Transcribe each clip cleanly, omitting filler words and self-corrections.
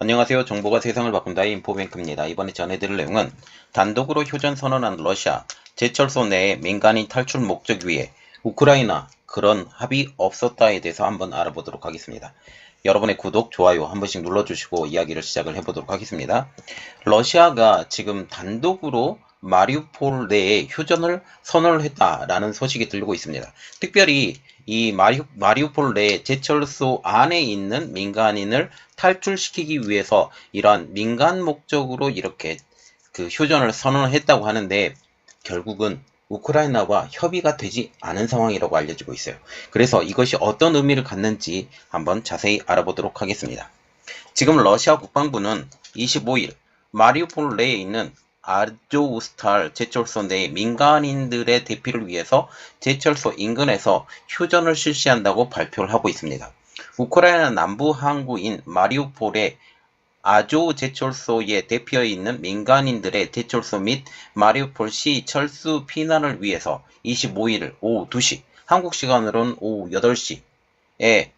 안녕하세요. 정보가 세상을 바꾼다의 인포뱅크입니다. 이번에 전해드릴 내용은 단독으로 휴전 선언한 러시아, 제철소 내에 민간인 탈출 목적 위에 우크라이나 그런 합의 없었다에 대해서 한번 알아보도록 하겠습니다. 여러분의 구독, 좋아요 한 번씩 눌러주시고 이야기를 시작을 해보도록 하겠습니다. 러시아가 지금 단독으로 마리우폴 내에 휴전을 선언을 했다라는 소식이 들리고 있습니다. 특별히 이 마리우폴 내 제철소 안에 있는 민간인을 탈출시키기 위해서 이러한 민간 목적으로 이렇게 그 휴전을 선언을 했다고 하는데 결국은 우크라이나와 협의가 되지 않은 상황이라고 알려지고 있어요. 그래서 이것이 어떤 의미를 갖는지 한번 자세히 알아보도록 하겠습니다. 지금 러시아 국방부는 25일 마리우폴 내에 있는 아조우스탈 제철소 내 민간인들의 대피를 위해서 제철소 인근에서 휴전을 실시한다고 발표를 하고 있습니다. 우크라이나 남부 항구인 마리우폴의 아조우 제철소에 대피해 있는 민간인들의 제철소 및 마리우폴시 철수 피난을 위해서 25일 오후 2시, 한국 시간으로는 오후 8시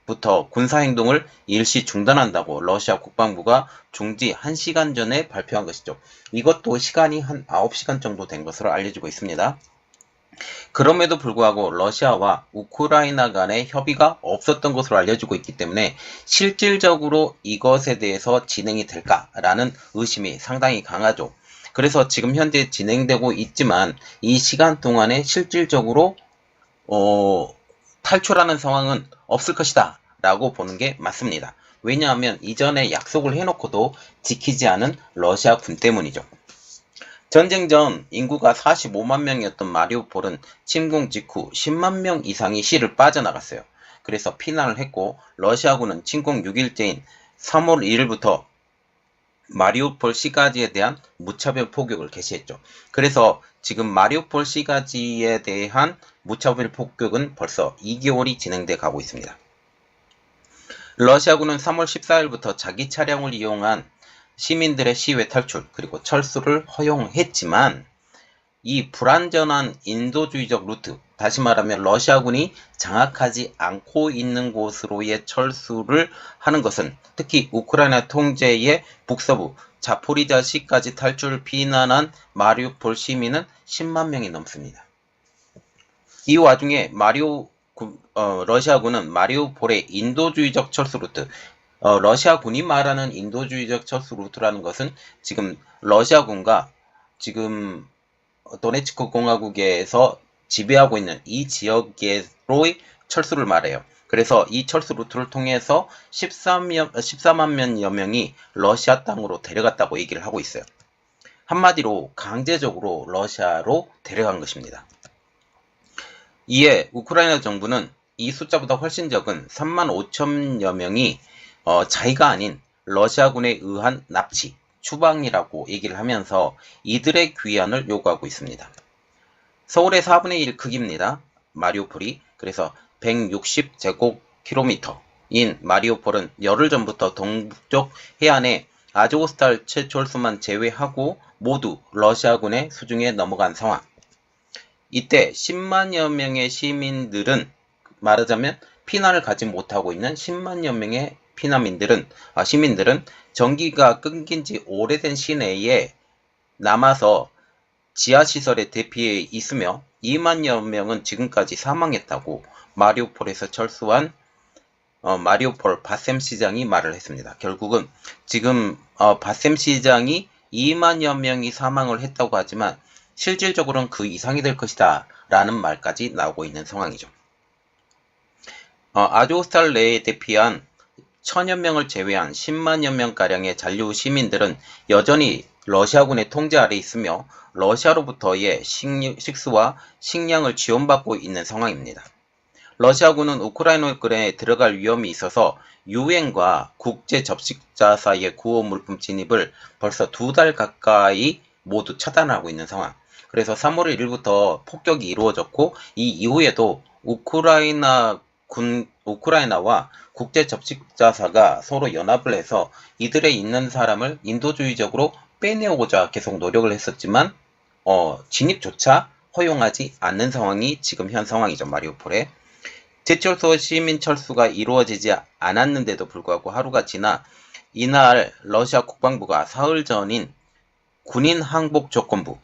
부터 군사행동을 일시 중단한다고 러시아 국방부가 중지 1시간 전에 발표한 것이죠. 이것도 시간이 한 9시간 정도 된 것으로 알려지고 있습니다. 그럼에도 불구하고 러시아와 우크라이나 간의 협의가 없었던 것으로 알려지고 있기 때문에 실질적으로 이것에 대해서 진행이 될까라는 의심이 상당히 강하죠. 그래서 지금 현재 진행되고 있지만 이 시간 동안에 실질적으로 탈출하는 상황은 없을 것이다 라고 보는 게 맞습니다. 왜냐하면 이전에 약속을 해놓고도 지키지 않은 러시아 군 때문이죠. 전쟁 전 인구가 45만 명이었던 마리우폴은 침공 직후 10만 명 이상이 시를 빠져나갔어요. 그래서 피난을 했고 러시아군은 침공 6일째인 3월 1일부터 마리우폴 시가지에 대한 무차별 포격을 개시했죠. 그래서 지금 마리우폴 시가지에 대한 무차별 폭격은 벌써 2개월이 진행돼 가고 있습니다. 러시아군은 3월 14일부터 자기 차량을 이용한 시민들의 시외 탈출 그리고 철수를 허용했지만 이 불안전한 인도주의적 루트, 다시 말하면 러시아군이 장악하지 않고 있는 곳으로의 철수를 하는 것은 특히 우크라이나 통제의 북서부 자포리자시까지 탈출 피난한 마리우폴 시민은 10만 명이 넘습니다. 이 와중에 러시아군은 마리우폴의 인도주의적 철수 루트, 러시아군이 말하는 인도주의적 철수 루트라는 것은 지금 러시아군과 지금 도네츠크 공화국에서 지배하고 있는 이 지역으로의 철수를 말해요. 그래서 이 철수 루트를 통해서 14만 명여 명이 러시아 땅으로 데려갔다고 얘기를 하고 있어요. 한마디로 강제적으로 러시아로 데려간 것입니다. 이에 우크라이나 정부는 이 숫자보다 훨씬 적은 3만 5천여 명이 자의가 아닌 러시아군에 의한 납치, 추방이라고 얘기를 하면서 이들의 귀환을 요구하고 있습니다. 서울의 4분의 1 크기입니다. 마리우폴이. 그래서 160제곱킬로미터인 마리우폴은 열흘 전부터 동북쪽 해안에 아조스탈 최철수만 제외하고 모두 러시아군의 수중에 넘어간 상황. 이때 10만여 명의 시민들은 말하자면 피난을 가지 못하고 있는 10만여 명의 시민들은 전기가 끊긴 지 오래된 시내에 남아서 지하시설에 대피해 있으며 2만여 명은 지금까지 사망했다고 마리우폴에서 철수한 마리우폴 바셈 시장이 말을 했습니다. 결국은 지금 바셈 시장이 2만여 명이 사망을 했다고 하지만 실질적으로는 그 이상이 될 것이다 라는 말까지 나오고 있는 상황이죠. 아조스탈 내에 대피한 1000여 명을 제외한 10만여 명가량의 잔류 시민들은 여전히 러시아군의 통제 아래 있으며 러시아로부터의 식수와 식량을 지원받고 있는 상황입니다. 러시아군은 우크라이나에 들어갈 위험이 있어서 유엔과 국제 접식자 사이의 구호 물품 진입을 벌써 2달 가까이 모두 차단하고 있는 상황. 그래서 3월 1일부터 폭격이 이루어졌고 이 이후에도 우크라이나와 국제 접식자사가 서로 연합을 해서 이들에 있는 사람을 인도주의적으로 빼내오고자 계속 노력을 했었지만 진입조차 허용하지 않는 상황이 지금 현 상황이죠. 마리우폴에. 제철소 시민 철수가 이루어지지 않았는데도 불구하고 하루가 지나 이날 러시아 국방부가 사흘 전인 군인 항복 조건부,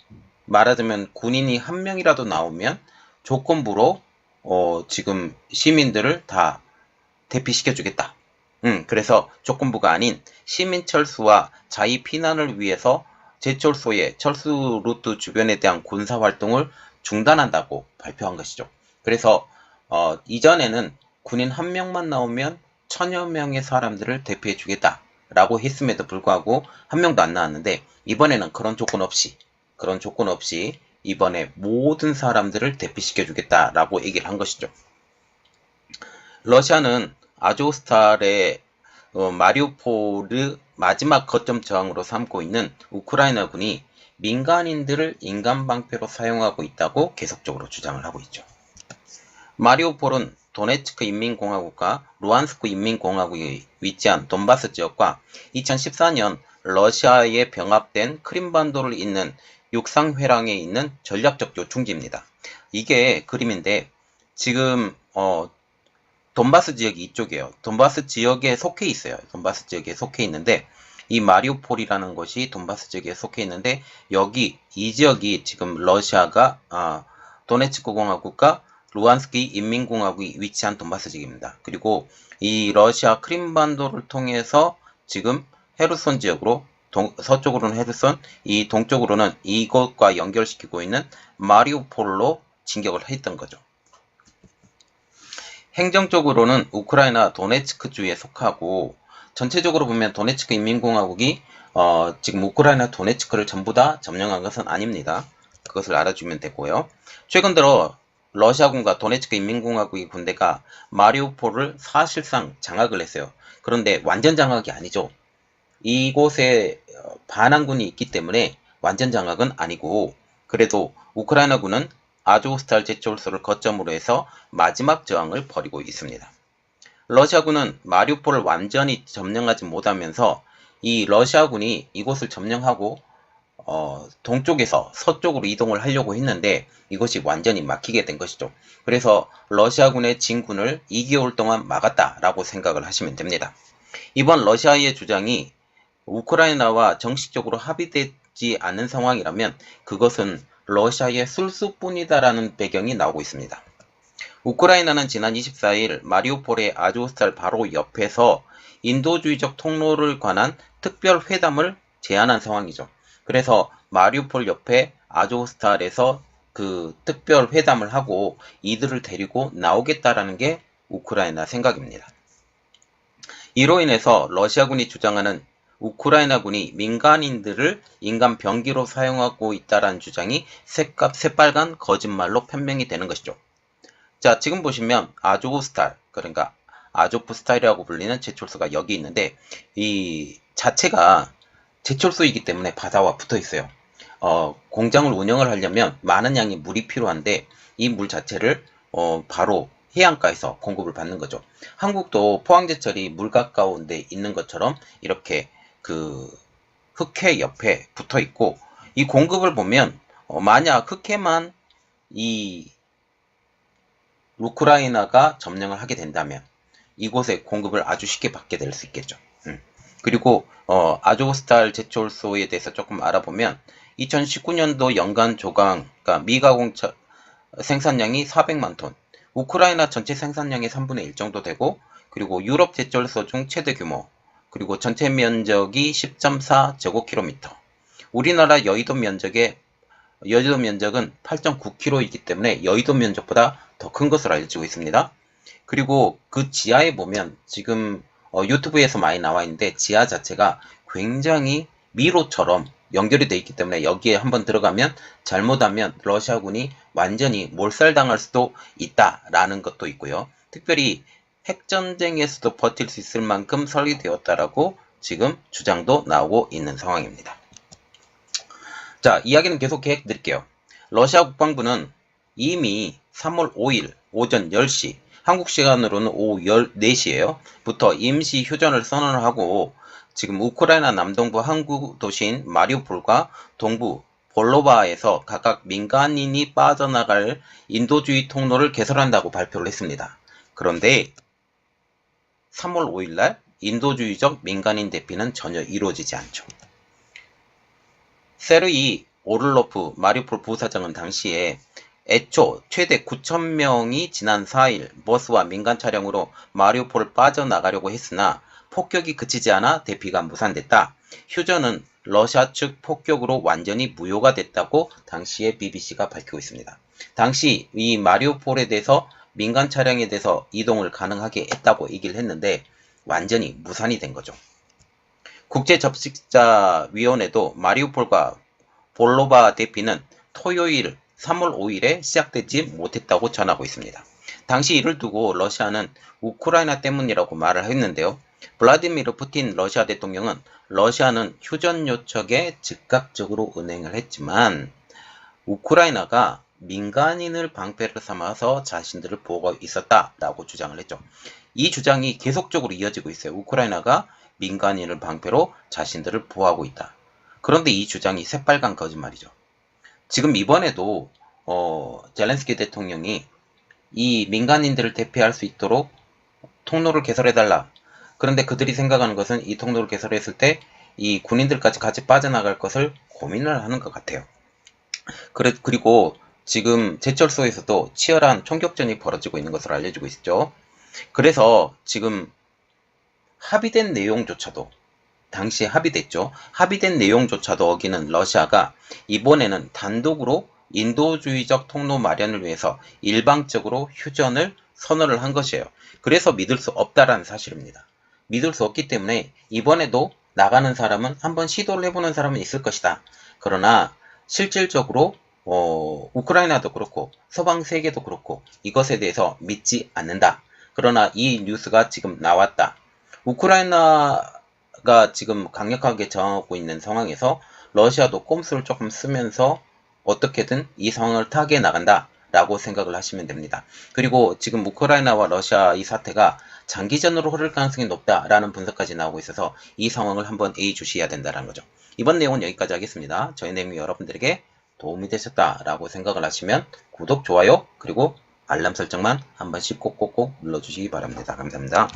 말하자면 군인이 한 명이라도 나오면 조건부로 지금 시민들을 다 대피시켜주겠다. 그래서 조건부가 아닌 시민 철수와 자위 피난을 위해서 제철소의 철수 루트 주변에 대한 군사 활동을 중단한다고 발표한 것이죠. 그래서 이전에는 군인 한 명만 나오면 1000여 명의 사람들을 대피해 주겠다라고 했음에도 불구하고 한 명도 안 나왔는데, 이번에는 그런 조건 없이 이번에 모든 사람들을 대피시켜 주겠다라고 얘기를 한 것이죠. 러시아는 아조스탈의 마리우폴을 마지막 거점 저항으로 삼고 있는 우크라이나군이 민간인들을 인간방패로 사용하고 있다고 계속적으로 주장을 하고 있죠. 마리우폴은 도네츠크 인민공화국과 루안스크 인민공화국이 위치한 돈바스 지역과 2014년 러시아에 병합된 크림반도를 잇는 육상회랑에 있는 전략적 요충지입니다. 이게 그림인데 지금 돈바스 지역이 이쪽이에요. 돈바스 지역에 속해 있어요. 돈바스 지역에 속해 있는데 이 마리우폴이라는 곳이 돈바스 지역에 속해 있는데 이 지역이 지금 러시아가 도네츠크 공화국과 루안스키 인민공화국이 위치한 돈바스 지역입니다. 그리고 이 러시아 크림반도를 통해서 지금 헤르손 지역으로 서쪽으로는 헤르손, 이 동쪽으로는 이곳과 연결시키고 있는 마리우폴로 진격을 했던 거죠. 행정적으로는 우크라이나 도네츠크 주에 속하고, 전체적으로 보면 도네츠크 인민공화국이 지금 우크라이나 도네츠크를 전부 다 점령한 것은 아닙니다. 그것을 알아주면 되고요. 최근 들어 러시아군과 도네츠크 인민공화국의 군대가 마리우폴을 사실상 장악을 했어요. 그런데 완전 장악이 아니죠. 이곳에 반항군이 있기 때문에 완전 장악은 아니고, 그래도 우크라이나군은 아조스탈 제철소를 거점으로 해서 마지막 저항을 벌이고 있습니다. 러시아군은 마리우폴을 완전히 점령하지 못하면서 이 러시아군이 이곳을 점령하고 동쪽에서 서쪽으로 이동을 하려고 했는데 이것이 완전히 막히게 된 것이죠. 그래서 러시아군의 진군을 2개월 동안 막았다라고 생각을 하시면 됩니다. 이번 러시아의 주장이 우크라이나와 정식적으로 합의되지 않은 상황이라면 그것은 러시아의 술수뿐이다라는 배경이 나오고 있습니다. 우크라이나는 지난 24일 마리우폴의 아조스탈 바로 옆에서 인도주의적 통로를 관한 특별 회담을 제안한 상황이죠. 그래서 마리우폴 옆에 아조스탈에서 그 특별 회담을 하고 이들을 데리고 나오겠다라는 게 우크라이나 생각입니다. 이로 인해서 러시아군이 주장하는 우크라이나군이 민간인들을 인간 병기로 사용하고 있다는 주장이 새빨간 거짓말로 변명이 되는 것이죠. 자, 지금 보시면 아조스탈, 그러니까 아조프스탈이라고 불리는 제철소가 여기 있는데 이 자체가 제철소이기 때문에 바다와 붙어 있어요. 공장을 운영을 하려면 많은 양의 물이 필요한데 이 물 자체를 바로 해안가에서 공급을 받는 거죠. 한국도 포항제철이 물 가까운 데 있는 것처럼 이렇게 그 흑해 옆에 붙어 있고, 이 공급을 보면 만약 흑해만 이 우크라이나가 점령을 하게 된다면 이곳에 공급을 아주 쉽게 받게 될 수 있겠죠. 그리고 아조스탈 제철소에 대해서 조금 알아보면 2019년도 연간 조강, 그러니까 미가공 생산량이 400만 톤, 우크라이나 전체 생산량의 3분의 1 정도 되고, 그리고 유럽 제철소 중 최대 규모, 그리고 전체 면적이 10.4 제곱킬로미터. 우리나라 여의도 면적은 8.9km이기 때문에 여의도 면적보다 더 큰 것으로 알려지고 있습니다. 그리고 그 지하에 보면 지금 유튜브에서 많이 나와 있는데 지하 자체가 굉장히 미로처럼 연결이 되어 있기 때문에 여기에 한번 들어가면 잘못하면 러시아군이 완전히 몰살당할 수도 있다라는 것도 있고요. 특별히 핵전쟁에서도 버틸 수 있을 만큼 설계되었다라고 지금 주장도 나오고 있는 상황입니다. 자, 이야기는 계속 해드릴게요. 러시아 국방부는 이미 3월 5일 오전 10시, 한국 시간으로는 오후 14시에요. 부터 임시 휴전을 선언을 하고 지금 우크라이나 남동부 항구 도시인 마리우폴과 동부 볼로바에서 각각 민간인이 빠져나갈 인도주의 통로를 개설한다고 발표를 했습니다. 그런데 3월 5일날 인도주의적 민간인 대피는 전혀 이루어지지 않죠. 세르이 오를로프 마리우폴 부사장은 당시에 애초 최대 9,000명이 지난 4일 버스와 민간 차량으로 마리우폴을 빠져나가려고 했으나 폭격이 그치지 않아 대피가 무산됐다. 휴전은 러시아 측 폭격으로 완전히 무효가 됐다고 당시에 BBC가 밝히고 있습니다. 당시 이 마리우폴에 대해서 민간 차량에 대해서 이동을 가능하게 했다고 얘기를 했는데 완전히 무산이 된 거죠. 국제접식자위원회도 마리우폴과 볼로바 대피는 토요일 3월 5일에 시작되지 못했다고 전하고 있습니다. 당시 이를 두고 러시아는 우크라이나 때문이라고 말을 했는데요. 블라디미르 푸틴 러시아 대통령은 러시아는 휴전 요청에 즉각적으로 응행을 했지만 우크라이나가 민간인을 방패를 삼아서 자신들을 보호하고 있었다라고 주장을 했죠. 이 주장이 계속적으로 이어지고 있어요. 우크라이나가 민간인을 방패로 자신들을 보호하고 있다. 그런데 이 주장이 새빨간 거짓말이죠. 지금 이번에도 젤렌스키 대통령이 이 민간인들을 대피할 수 있도록 통로를 개설해달라. 그런데 그들이 생각하는 것은 이 통로를 개설했을 때 이 군인들까지 같이 빠져나갈 것을 고민을 하는 것 같아요. 그리고 지금 제철소에서도 치열한 총격전이 벌어지고 있는 것으로 알려지고 있죠. 그래서 지금 합의된 내용조차도 당시에 합의됐죠. 합의된 내용조차도 어기는 러시아가 이번에는 단독으로 인도주의적 통로 마련을 위해서 일방적으로 휴전을 선언을 한 것이에요. 그래서 믿을 수 없다라는 사실입니다. 믿을 수 없기 때문에 이번에도 나가는 사람은 한번 시도를 해보는 사람은 있을 것이다. 그러나 실질적으로 우크라이나도 그렇고 서방 세계도 그렇고 이것에 대해서 믿지 않는다. 그러나 이 뉴스가 지금 나왔다. 우크라이나가 지금 강력하게 저항하고 있는 상황에서 러시아도 꼼수를 조금 쓰면서 어떻게든 이 상황을 타개해 나간다 라고 생각을 하시면 됩니다. 그리고 지금 우크라이나와 러시아 이 사태가 장기전으로 흐를 가능성이 높다라는 분석까지 나오고 있어서 이 상황을 한번 예의주시해야 된다는 거죠. 이번 내용은 여기까지 하겠습니다. 저희 내용이 여러분들에게 도움이 되셨다라고 생각을 하시면 구독, 좋아요, 그리고 알람 설정만 한 번씩 꼭꼭꼭 눌러주시기 바랍니다. 감사합니다.